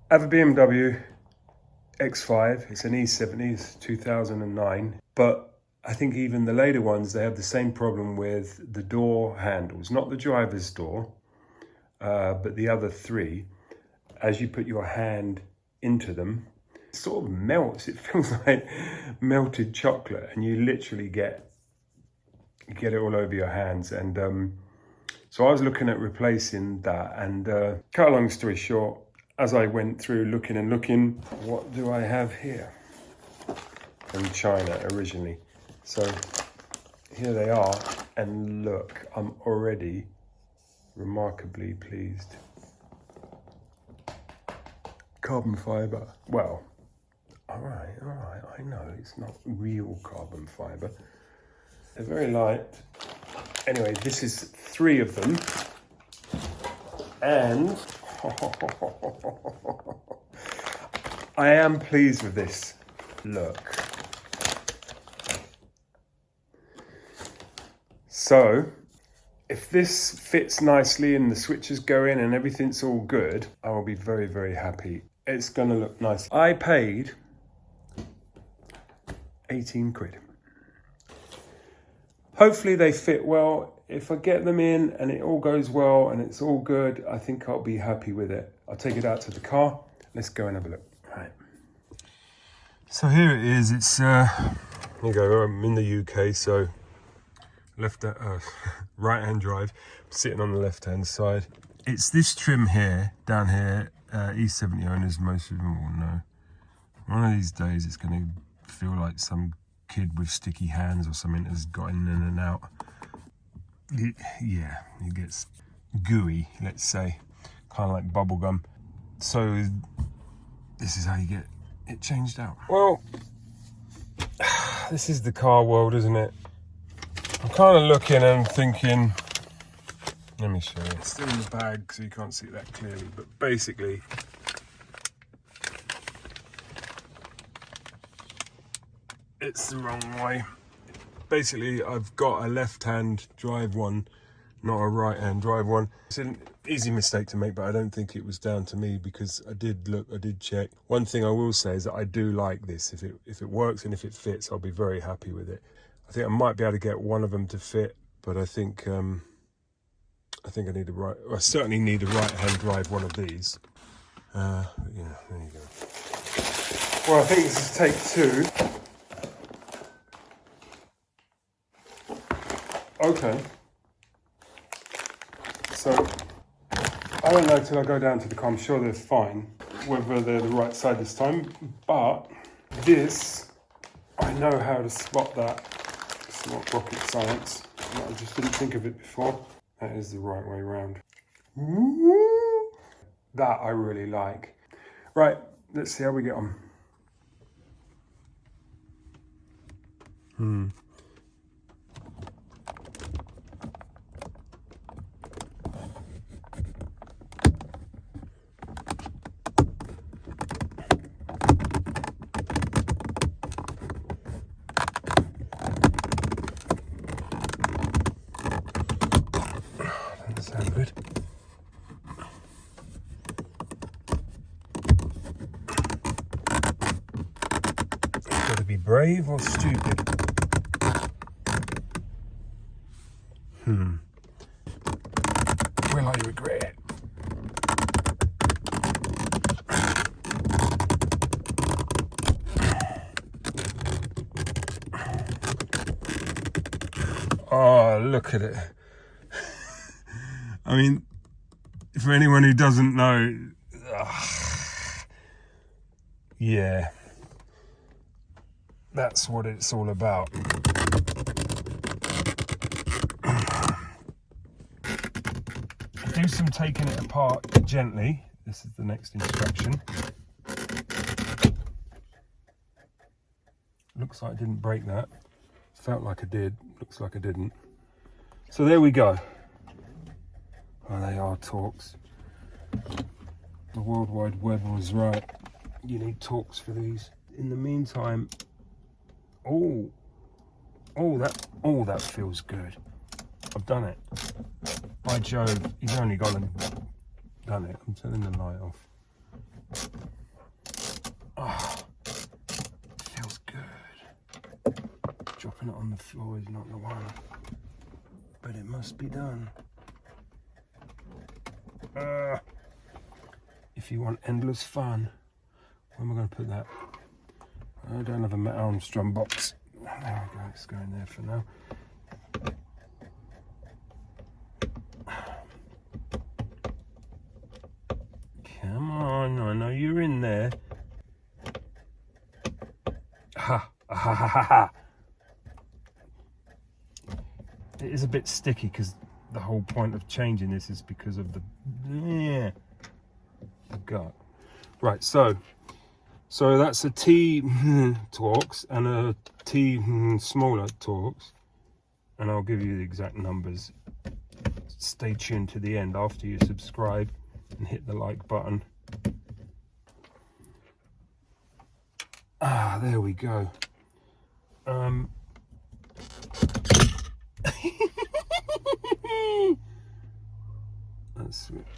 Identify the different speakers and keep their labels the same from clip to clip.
Speaker 1: I have a BMW X5, it's an E70, it's 2009, but I think even the later ones, they have the same problem with the door handles, not the driver's door, but the other three. As you put your hand into them, it sort of melts. It feels like melted chocolate, and you literally get it all over your hands. And so I was looking at replacing that, and cut a long story short, as I went through looking, what do I have here? From China originally. So here they are, and look, I'm already remarkably pleased. Carbon fibre. Well, all right, I know it's not real carbon fibre. They're very light. Anyway, this is 3 of them, and I am pleased with this look. So if this fits nicely and the switches go in and everything's all good, I will be very, very happy. It's gonna look nice. I paid 18 quid. Hopefully they fit well. If I get them in and it all goes well and it's all good, I think I'll be happy with it. I'll take it out to the car. Let's go and have a look. Right. So here it is. It's here you go. I'm in the UK, so right-hand drive, sitting on the left-hand side. It's this trim here, down here. E70 owners, most of them will know. One of these days, it's going to feel like some kid with sticky hands or something has gotten in and out. Yeah, it gets gooey, let's say, kind of like bubble gum. So this is how you get it changed out. Well, this is the car world, isn't it? I'm kind of looking and thinking, let me show you. It's still in the bag, so you can't see that clearly, but basically, it's the wrong way. Basically, I've got a left-hand drive one, not a right-hand drive one. It's an easy mistake to make, but I don't think it was down to me, because I did look, I did check. One thing I will say is that I do like this. If it works and if it fits, I'll be very happy with it. I think I might be able to get one of them to fit, but I think I need I certainly need a right-hand drive one of these. Yeah, there you go. Well, I think this is take 2. Okay. So, I don't know till I go down to the car. I'm sure they're fine, whether they're the right side this time. But this, I know how to spot that. It's not rocket science. I just didn't think of it before. That is the right way around. That I really like. Right, let's see how we get on. Sound good. Got to be brave or stupid. Will I regret it? Oh, look at it. I mean, for anyone who doesn't know, yeah, that's what it's all about. Do some taking it apart gently. This is the next instruction. Looks like I didn't break that. Felt like I did. Looks like I didn't. So there we go. Oh, they are Torx. The World Wide Web was right. You need Torx for these. In the meantime, that feels good. I've done it. By Jove, he's only gone and done it. I'm turning the light off. Oh, feels good. Dropping it on the floor is not the one, but it must be done. If you want endless fun, where am I going to put that? I don't have a Matt Armstrong box. There we go, it's going there for now. Come on, I know you're in there. Ha, ha, ha, ha, ha. It is a bit sticky because the whole point of changing this is because of the gut. Right, so that's a T Torx and a T smaller Torx, and I'll give you the exact numbers. Stay tuned to the end after you subscribe and hit the like button. Ah, there we go.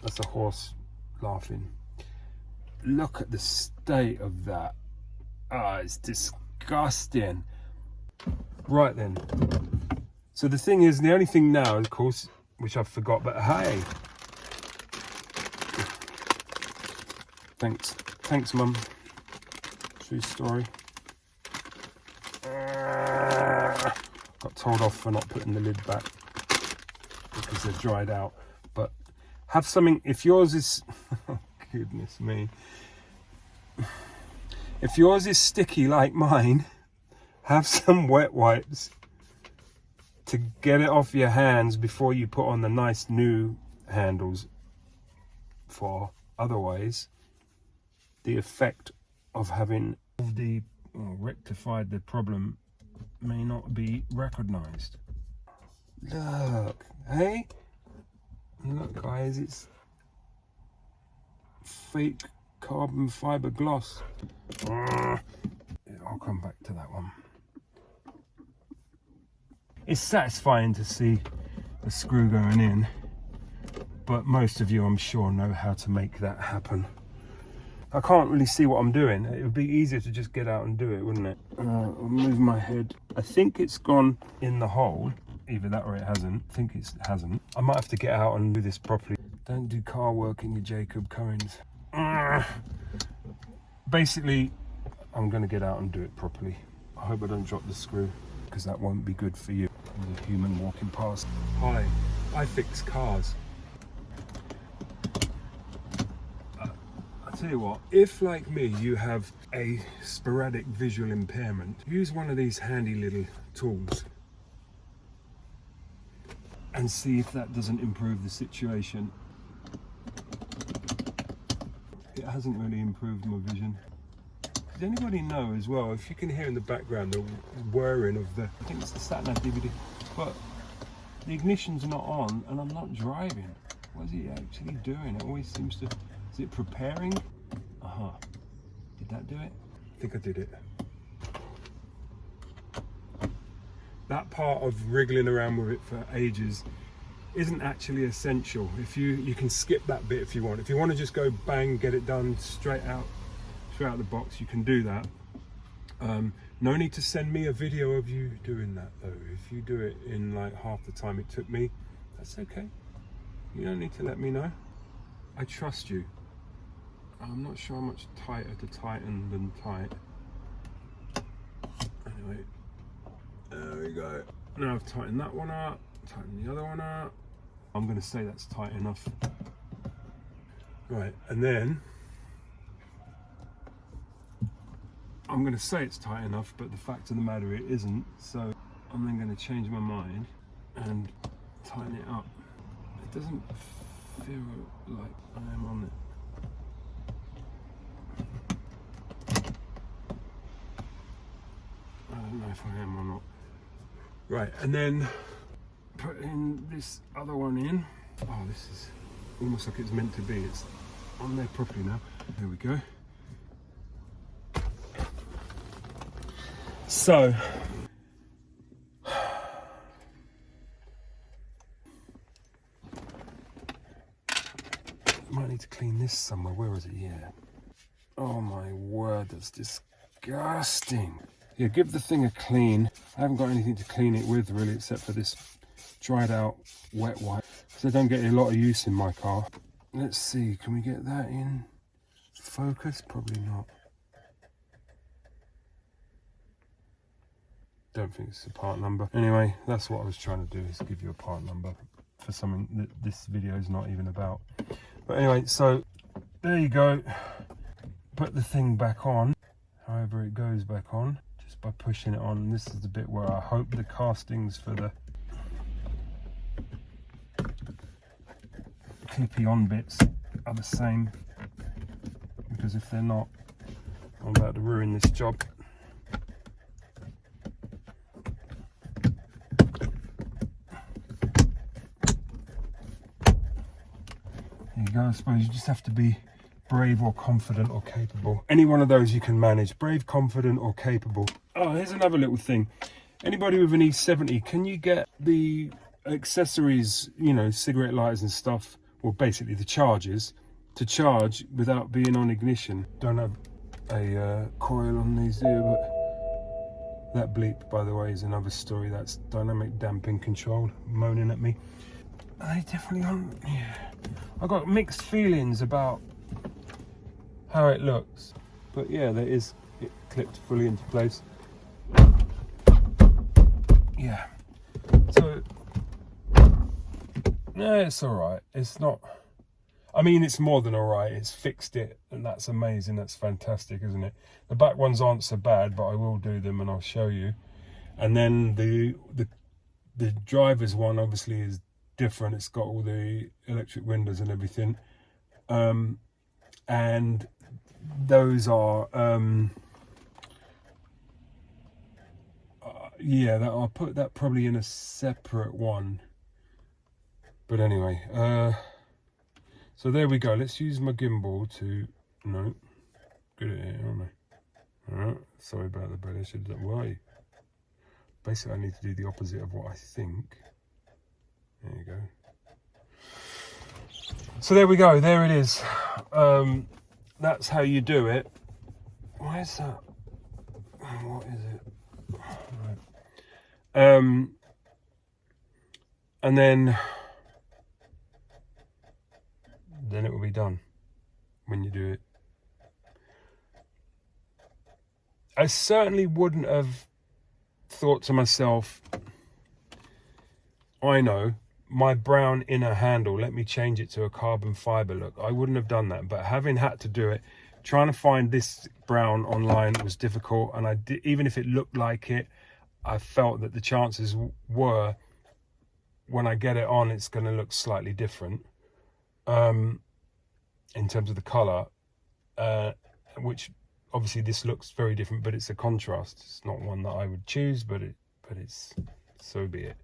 Speaker 1: That's a horse laughing. Look at the state of that. Ah, it's disgusting. Right then. So the thing is, the only thing now, of course, which I forgot, but hey. Thanks, Mum. True story. Got told off for not putting the lid back because they're dried out. But have something, if yours is, oh, goodness me. If yours is sticky like mine, have some wet wipes to get it off your hands before you put on the nice new handles, for otherwise the effect of having rectified the problem may not be recognized. Look, hey? Look guys, it's fake carbon fiber gloss. I'll come back to that one. It's satisfying to see the screw going in, but most of you, I'm sure, know how to make that happen. I can't really see what I'm doing. It would be easier to just get out and do it, wouldn't it? I'll move my head. I think it's gone in the hole. Either that or it hasn't. I think it hasn't. I might have to get out and do this properly. Don't do car work in your Jacob Cohen's. Basically, I'm going to get out and do it properly. I hope I don't drop the screw, because that won't be good for you. There's a human walking past. Hi, I fix cars. I'll tell you what, if like me you have a sporadic visual impairment, use one of these handy little tools and see if that doesn't improve the situation. It hasn't really improved my vision. Does anybody know as well, if you can hear in the background the whirring of the, I think it's the sat-nav DVD, but the ignition's not on and I'm not driving. What is it actually doing? It always seems to, is it preparing? Aha, did that do it? I think I did it. That part of wriggling around with it for ages isn't actually essential. If you can skip that bit if you want. If you want to just go bang, get it done straight out the box, you can do that. No need to send me a video of you doing that though. If you do it in like half the time it took me, that's okay. You don't need to let me know. I trust you. I'm not sure how much tighter to tighten than tight. Anyway, there we go. Now I've tightened that one up, tighten the other one up. I'm going to say that's tight enough. Right, and then I'm going to say it's tight enough, but the fact of the matter it isn't. So I'm then going to change my mind and tighten it up. It doesn't feel like I am on it. I don't know if I am or not. Right, and then put in this other one in. Oh, this is almost like it's meant to be. It's on there properly now. There we go. So, might need need to clean this somewhere. Where is it? Yeah. Oh my word, that's disgusting. Yeah, give the thing a clean. I haven't got anything to clean it with really, except for this dried out wet wipe, because I don't get a lot of use in my car. Let's see, can we get that in focus? Probably not. Don't think it's a part number. Anyway, that's what I was trying to do, is give you a part number for something that this video is not even about. But anyway, so there you go. Put the thing back on, however it goes back on, just by pushing it on. And this is the bit where I hope the castings for the clippy on bits are the same, because if they're not, I'm about to ruin this job. There you go. I suppose you just have to be brave or confident or capable. Any one of those you can manage. Brave, confident or capable. Oh, here's another little thing. Anybody with an E70, can you get the accessories, you know, cigarette lighters and stuff, well basically the chargers, to charge without being on ignition? Don't have a coil on these here, but that bleep, by the way, is another story. That's dynamic damping control moaning at me. Are they definitely on? Yeah. I got mixed feelings about how it looks, but yeah, there is it clipped fully into place. Yeah. So no, it's all right. It's not. I mean, it's more than all right. It's fixed it, and that's amazing. That's fantastic, isn't it? The back ones aren't so bad, but I will do them and I'll show you. And then the driver's one obviously is different. It's got all the electric windows and everything, and those are yeah, that I'll put that probably in a separate one. But anyway, so there we go. Let's use my gimbal to, no, good at it, aren't I? Alright, sorry about the belly. I should have done, why? Basically, I need to do the opposite of what I think. There you go. So there we go. There it is. That's how you do it. Why is that? What is it? Right. And then it will be done when you do it. I certainly wouldn't have thought to myself, I know, my brown inner handle, let me change it to a carbon fibre look. I wouldn't have done that, but having had to do it, trying to find this brown online was difficult, and even if it looked like it, I felt that the chances were when I get it on, it's going to look slightly different in terms of the colour, which obviously this looks very different, but it's a contrast. It's not one that I would choose, but it's so be it.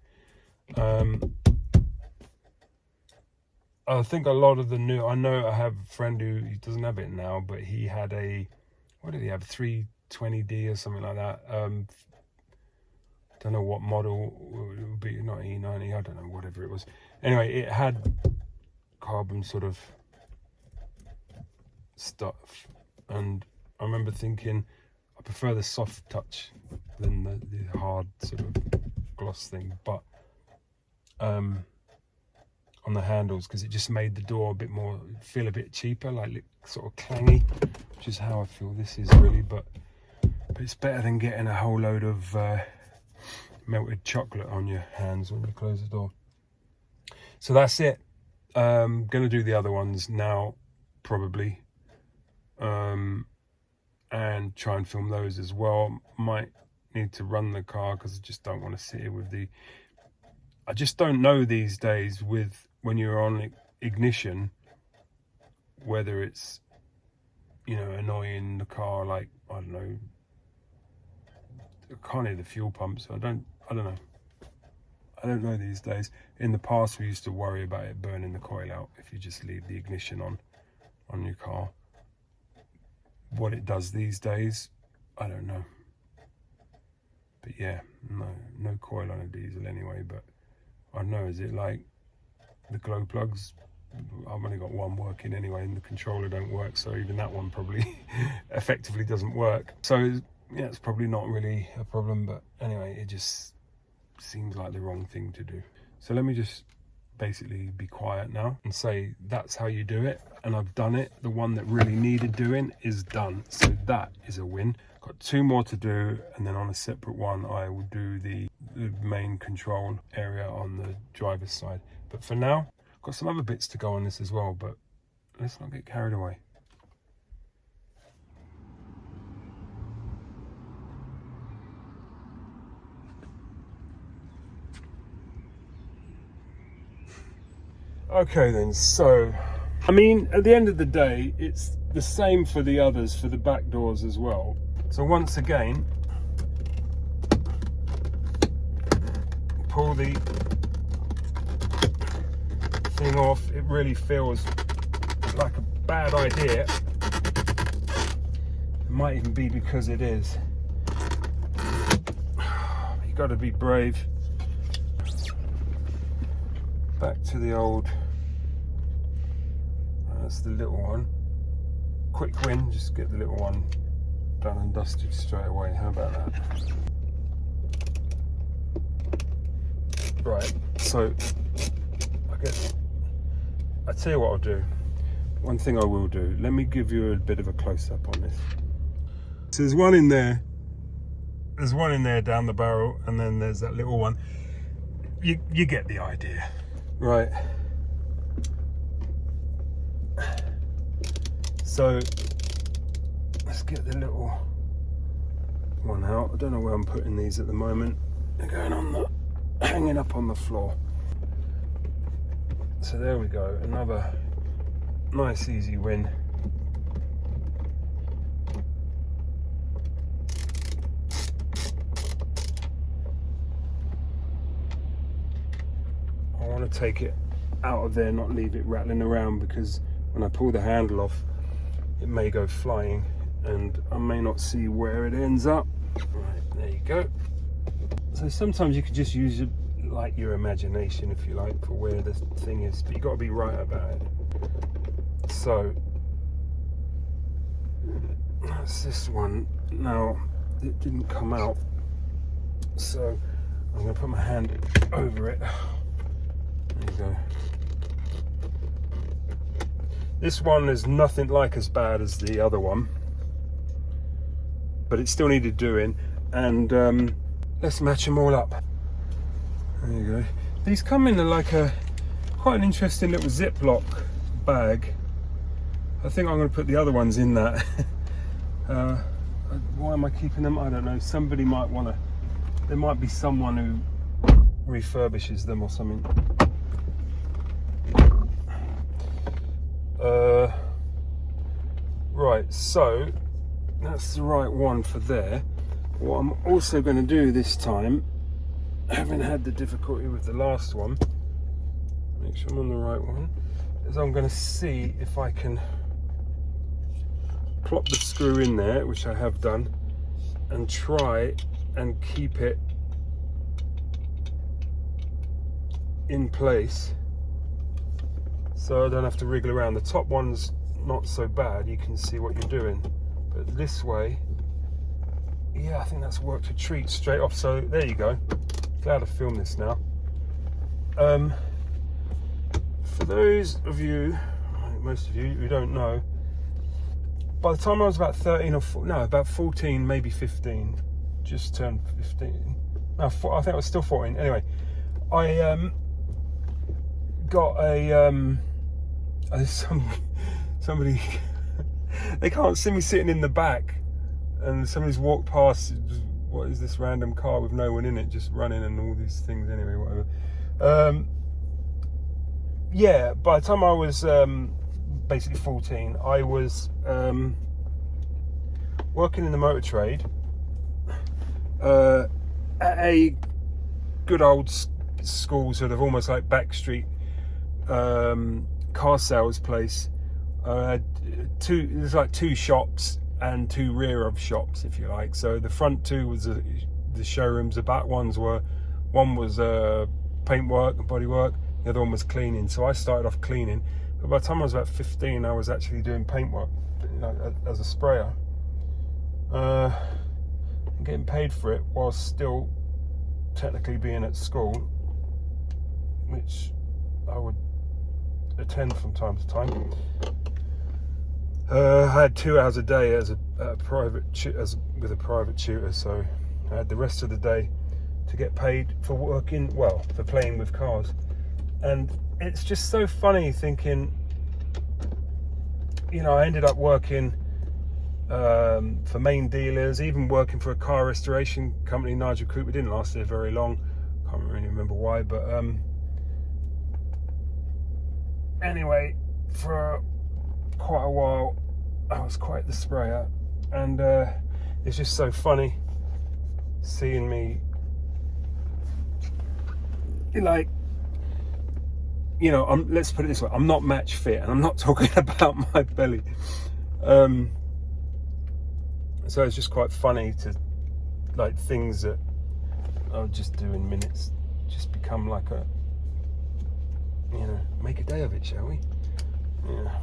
Speaker 1: I think a lot of the new, I know I have a friend who doesn't have it now, but he had a, what did he have, 320D or something like that. Don't know what model it would be, not E90, I don't know, whatever it was. Anyway, it had carbon sort of stuff, and I remember thinking I prefer the soft touch than the hard sort of gloss thing, but on the handles, because it just made the door a bit more, feel a bit cheaper, like sort of clangy, which is how I feel this is really, but it's better than getting a whole load of melted chocolate on your hands when you close the door. So that's it. Gonna do the other ones now, probably, and try and film those as well. Might need to run the car because I just don't want to sit here with the, I just don't know these days with when you're on ignition whether it's, you know, annoying the car, like, I don't know, I can't hear the fuel pump, so I don't know these days. In the past we used to worry about it burning the coil out if you just leave the ignition on your car. What it does these days, I don't know. But yeah, no coil on a diesel anyway, but I don't know, is it like the glow plugs I've only got one working anyway, and the controller don't work, so even that one probably effectively doesn't work. So yeah, it's probably not really a problem, but anyway, it just seems like the wrong thing to do. So let me just basically be quiet now and say that's how you do it, and I've done it. The one that really needed doing is done, so that is a win. Got 2 more to do, and then on a separate one I will do the main control area on the driver's side. But for now, got some other bits to go on this as well, but let's not get carried away. Okay then, so I mean, at the end of the day, it's the same for the others, for the back doors as well. So once again, pull the thing off. It really feels like a bad idea. It might even be because it is. You got to be brave. Back to the old. That's the little one. Quick win, just get the little one done and dusted straight away. How about that? Right, so I tell you what I'll do. One thing I will do, let me give you a bit of a close-up on this. So there's one in there. There's one in there down the barrel, and then there's that little one. You get the idea, right? So let's get the little one out. I don't know where I'm putting these at the moment. They're going on the, hanging up on the floor. So there we go, another nice easy win. I want to take it out of there, not leave it rattling around, because when I pull the handle off, it may go flying and I may not see where it ends up. Right, there you go. So sometimes you can just use your imagination, if you like, for where the thing is, but you got to be right about it. So that's this one. Now it didn't come out, so I'm going to put my hand over it. There you go. This one is nothing like as bad as the other one, but it still needed doing, and let's match them all up. There you go. These come in like quite an interesting little Ziploc bag. I think I'm going to put the other ones in that. Why am I keeping them? I don't know. Somebody might want to, there might be someone who refurbishes them or something. Right, so that's the right one for there. What I'm also going to do this time, having had the difficulty with the last one, make sure I'm on the right one, is I'm going to see if I can plop the screw in there, which I have done, and try and keep it in place so I don't have to wriggle around. The top one's not so bad, you can see what you're doing, but this way, yeah, I think that's worked a treat straight off. So there you go. Glad I filmed this now. For those of you, most of you who don't know, by the time I was about 13 or about 14, maybe 15, just turned 15. No, I think I was still 14. Anyway, I got a somebody they can't see me sitting in the back, and somebody's walked past. What is this random car with no one in it, just running and all these things? Anyway, whatever. Yeah, by the time I was basically 14, I was working in the motor trade at a good old school, sort of almost like backstreet car sales place. There's like 2 shops and 2 rear of shops, if you like. So the front 2 was the showrooms. The back one was paint work and body work. The other one was cleaning. So I started off cleaning, But by the time I was about 15, I was actually doing paint work, you know, as a sprayer. And getting paid for it while still technically being at school, which I would attend from time to time. I had 2 hours a day with a private tutor, so I had the rest of the day to get paid for working, well, for playing with cars. And it's just so funny thinking, you know, I ended up working for main dealers, even working for a car restoration company, Nigel Cooper. Didn't last there very long, can't really remember why, but anyway, for quite a while I was quite the sprayer, and it's just so funny seeing me, like, you know, let's put it this way, I'm not match fit, and I'm not talking about my belly. So it's just quite funny to, like, things that I'll just do in minutes just become like a, you know, make a day of it, shall we? Yeah.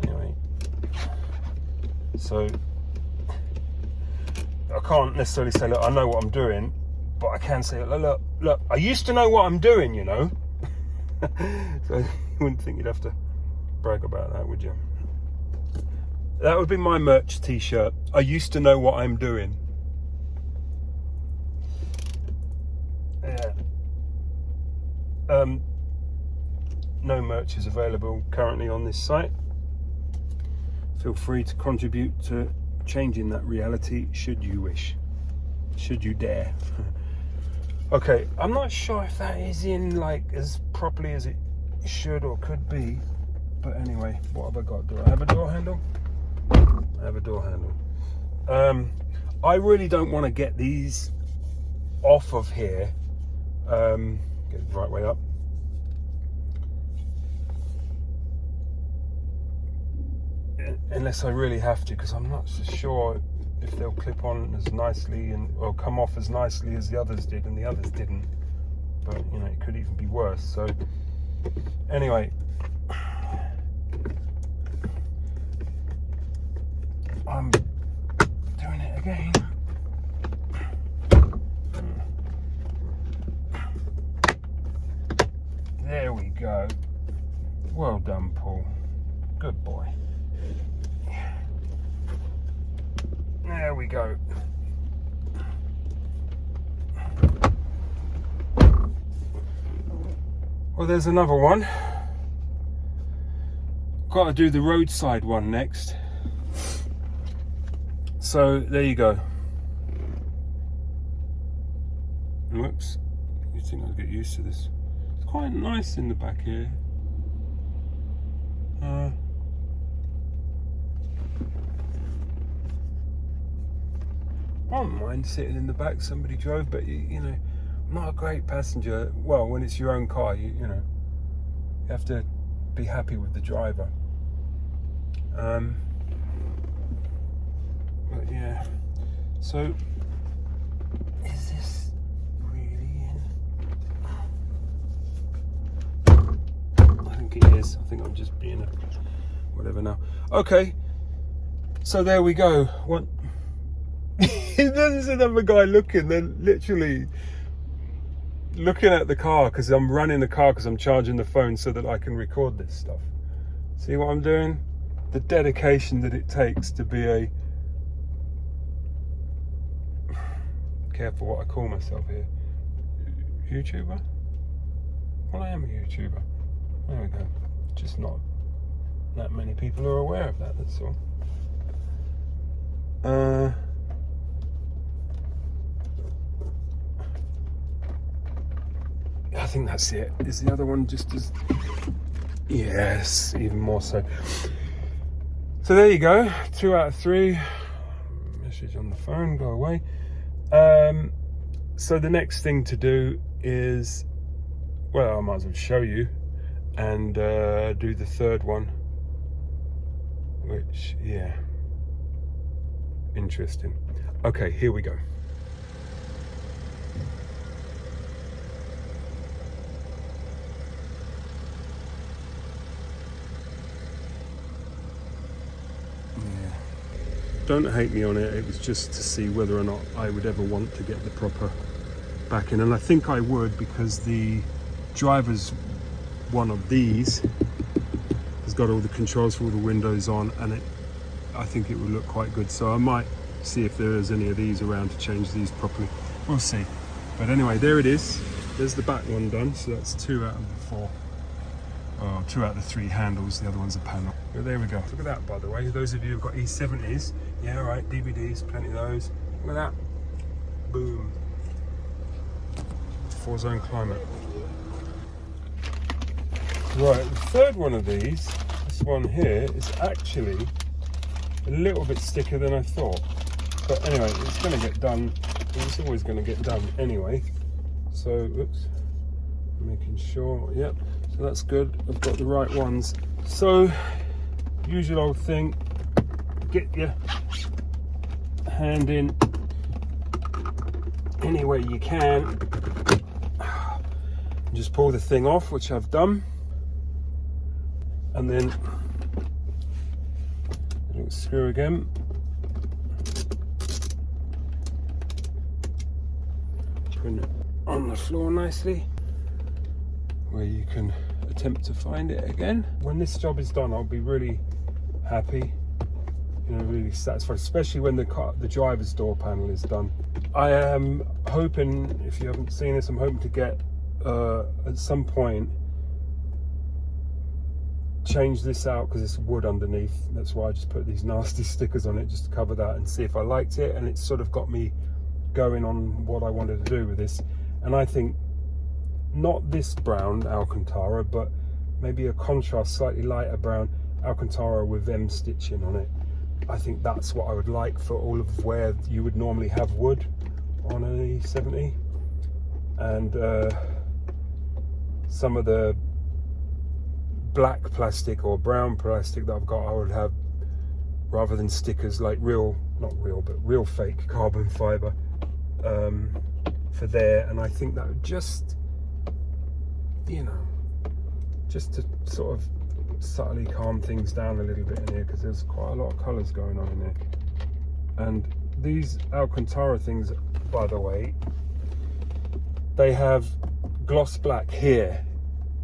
Speaker 1: Anyway, so I can't necessarily say, look, I know what I'm doing, but I can say, look, I used to know what I'm doing, you know. So you wouldn't think you'd have to brag about that, would you? That would be my merch t-shirt. I used to know what I'm doing. Yeah. No merch is available currently on this site. Feel free to contribute to changing that reality should you wish. Should you dare. Okay, I'm not sure if that is in, like, as properly as it should or could be. But anyway, what have I got? Do I have a door handle? I have a door handle. I really don't want to get these off of here. Get the right way up. Unless I really have to, because I'm not so sure if they'll clip on as nicely or come off as nicely as the others did, and the others didn't. But, you know, it could even be worse. So anyway, I'm doing it again. There we go. Well done, Paul. Good boy. There we go. Well, there's another one. Got to do the roadside one next. So there you go. Whoops. You think I'll get used to this? It's quite nice in the back here. I don't mind sitting in the back. Somebody drove, but you know, I'm not a great passenger. Well, when it's your own car, you know, you have to be happy with the driver. But yeah. So, is this really in? I think it is. I think I'm just being a whatever now. Okay. So there we go. What? There's another guy looking. They're literally looking at the car because I'm running the car because I'm charging the phone so that I can record this stuff. See what I'm doing? The dedication that it takes to be a... Careful what I call myself here. YouTuber? Well, I am a YouTuber. There we go. Just not that many people are aware of that, that's all. I think that's it. Is the other one just as... Yes, even more so. So there you go. 2 out of 3. Message on the phone, go away. So the next thing to do is, well, I might as well show you and do the third one, which, yeah, interesting. Okay, here we go. don't hate me on it. It was just to see whether or not I would ever want to get the proper back in, and I think I would, because the driver's one of these has got all the controls for all the windows on, and I think it would look quite good. So I might see if there is any of these around to change these properly. We'll see. But anyway, there it is. There's the back one done. So that's 2 out of the 4. Oh, 2 out of the 3 handles. The other one's a panel. But there we go. Look at that, by the way. Those of you who've got E70s, yeah, right, DVDs, plenty of those. Look at that. Boom. 4-zone climate. Right, the third one of these, this one here, is actually a little bit stickier than I thought. But anyway, it's going to get done. It's always going to get done anyway. So, oops, making sure, yep. So that's good. I've got the right ones. So, usual old thing, get your hand in any way you can. Just pull the thing off, which I've done. And then screw again. Put it on the floor nicely, where you can attempt to find it again. When this job is done, I'll be really happy, you know, really satisfied, especially when the driver's door panel is done. I am hoping, if you haven't seen this, I'm hoping to get at some point change this out, because it's wood underneath. That's why I just put these nasty stickers on it, just to cover that and see if I liked it. And it's sort of got me going on what I wanted to do with this. And I think not this brown Alcantara, but maybe a contrast, slightly lighter brown Alcantara with M stitching on it. I think that's what I would like for all of where you would normally have wood on an E70. And some of the black plastic or brown plastic that I've got, I would have, rather than stickers, like real fake carbon fiber for there. And I think that would just, you know, just to sort of subtly calm things down a little bit in here, because there's quite a lot of colours going on in there. And these Alcantara things, by the way, they have gloss black here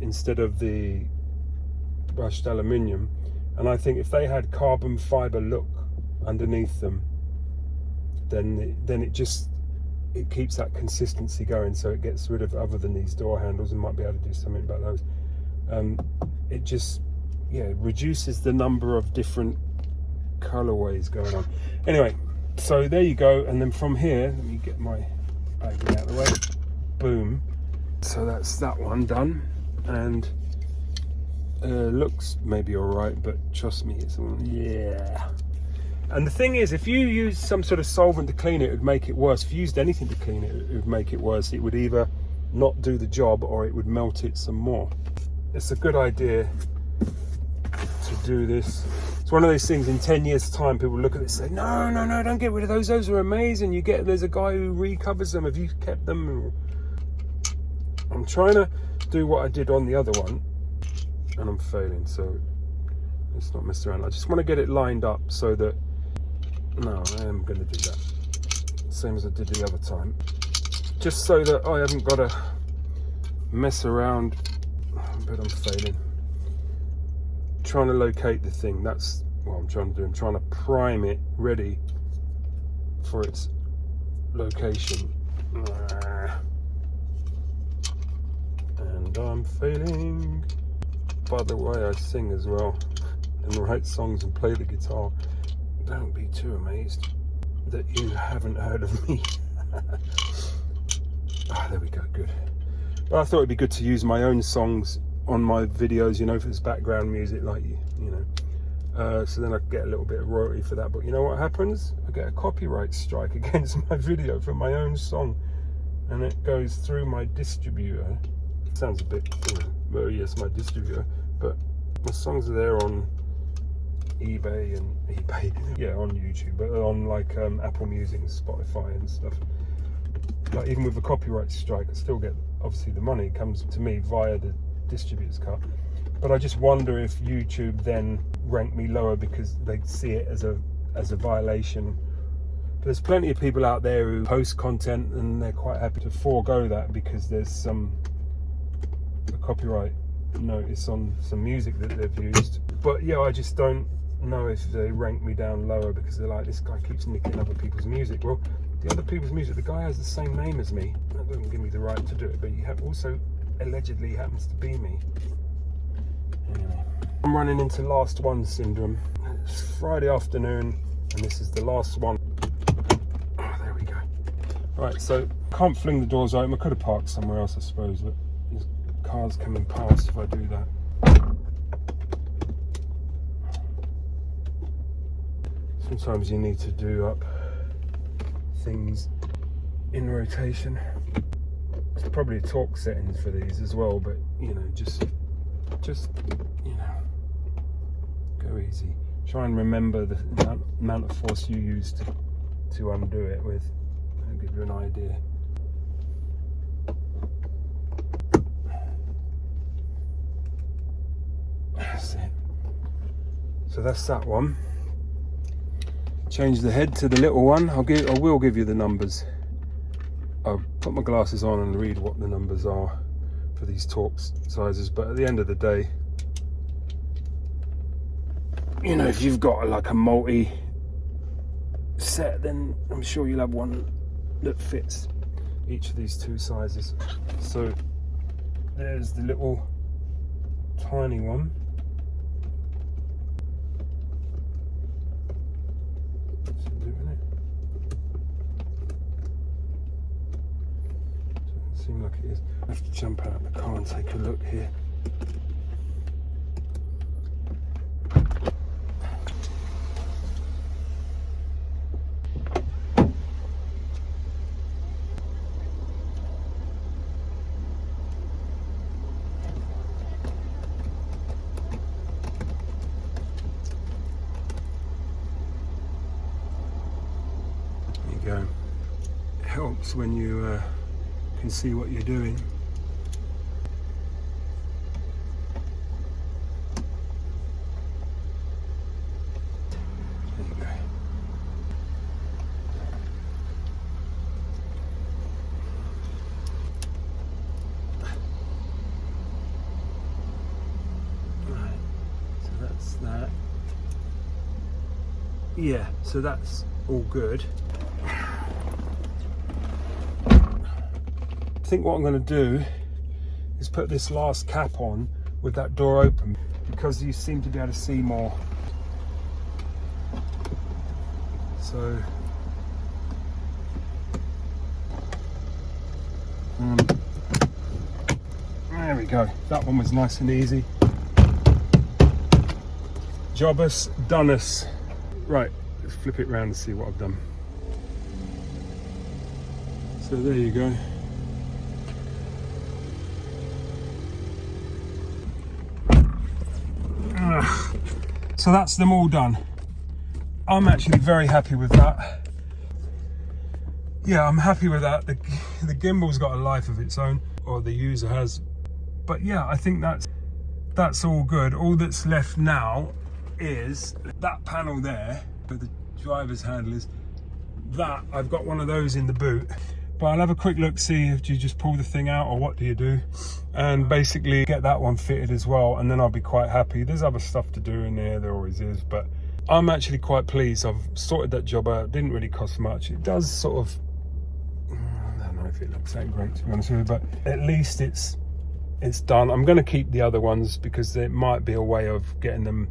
Speaker 1: instead of the brushed aluminium, and I think if they had carbon fiber look underneath them, then it keeps that consistency going, so it gets rid of, other than these door handles, and might be able to do something about those. It just, yeah, reduces the number of different colorways going on. Anyway, so there you go. And then from here, let me get my bag out of the way. Boom. So that's that one done, and looks maybe all right, but trust me, it's all, yeah. And the thing is, if you use some sort of solvent to clean it, it would make it worse. If you used anything to clean it, it would make it worse. It would either not do the job, or it would melt it some more. It's a good idea to do this. It's one of those things, in 10 years time, people look at it and say, no, don't get rid of those. Those are amazing. There's a guy who recovers them. Have you kept them? I'm trying to do what I did on the other one, and I'm failing, so let's not mess around. I just want to get it lined up so that, no, I am going to do that, same as I did the other time, just so that I haven't got to mess around. But I'm failing. Trying to locate the thing, that's what I'm trying to do. I'm trying to prime it ready for its location. And I'm failing. By the way, I sing as well, and write songs and play the guitar. Don't be too amazed that you haven't heard of me. There we go, good. But I thought it'd be good to use my own songs on my videos, you know, for this background music, like, you know, so then I get a little bit of royalty for that. But you know what happens? I get a copyright strike against my video for my own song, and it goes through my distributor. Sounds a bit, you know, well, yes, my distributor, but my songs are there on eBay, yeah, on YouTube, but on like Apple Music and Spotify and stuff. Like, even with a copyright strike, I still get, obviously, the money comes to me via the distributor's cut. But I just wonder if YouTube then rank me lower because they see it as a as a violation. But there's plenty of people out there who post content and they're quite happy to forego that because there's a copyright notice on some music that they've used. But yeah, I just don't know if they rank me down lower because they're like, this guy keeps nicking other people's music. Well, the other people's music, the guy has the same name as me. That doesn't give me the right to do it, but he also allegedly happens to be me. Anyway, I'm running into last one syndrome. It's Friday afternoon and this is the last one. Oh, there we go. Right, so can't fling the doors open. I could have parked somewhere else, I suppose, but there's cars coming past if I do that. Sometimes you need to do up things in rotation. There's probably torque settings for these as well, but you know, just you know, go easy. Try and remember the amount of force you use to undo it with. That'll give you an idea. That's it. So that's that one. Change the head to the little one. I will give you the numbers. I'll put my glasses on and read what the numbers are for these torque sizes, but at the end of the day, you know, if you've got like a multi set, then I'm sure you'll have one that fits each of these two sizes. So there's the little tiny one. Seem like it is. I have to jump out of the car and take a look here. There you go. It helps when you can see what you're doing. There you go. Right, so that's that. Yeah, so that's all good. I think what I'm going to do is put this last cap on with that door open because you seem to be able to see more. So there we go. That one was nice and easy. Jobbus donus. Right, let's flip it around and see what I've done. So there you go. So that's them all done. I'm actually very happy with that. Yeah, I'm happy with that. The gimbal's got a life of its own, or the user has. But yeah, I think that's all good. All that's left now is that panel there, where the driver's handle is. That, I've got one of those in the boot. But I'll have a quick look, see if you just pull the thing out or what do you do, and basically get that one fitted as well, and then I'll be quite happy. There's other stuff to do in there always is, but I'm actually quite pleased. I've sorted that job out. It didn't really cost much. It does sort of, I don't know if it looks that great to be honest with you, but at least it's done. I'm going to keep the other ones because there might be a way of getting them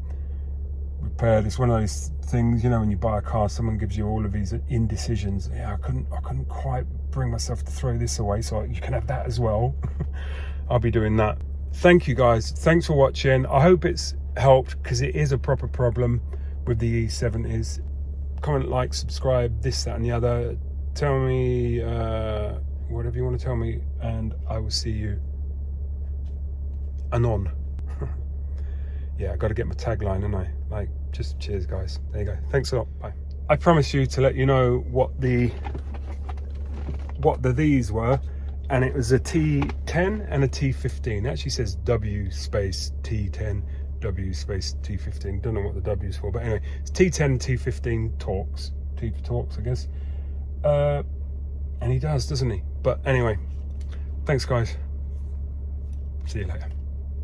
Speaker 1: repaired. It's one of those things, you know, when you buy a car, someone gives you all of these indecisions. Yeah, I couldn't quite bring myself to throw this away, so you can have that as well. I'll be doing that. Thank you guys, thanks for watching. I hope it's helped because it is a proper problem with the E70s. Comment, like, subscribe, this, that and the other. Tell me whatever you want to tell me, and I will see you anon. Yeah, I got to get my tagline, haven't I? Like, just cheers guys. There you go. Thanks a lot. Bye. I promised you to let you know what these were, and it was a T10 and a T15. It actually says W space T10 W space T15. Don't know what the W's for, but anyway, it's T10 T15 Torx. T for Torx, I guess. And he does, doesn't he? But anyway, thanks guys. See you later.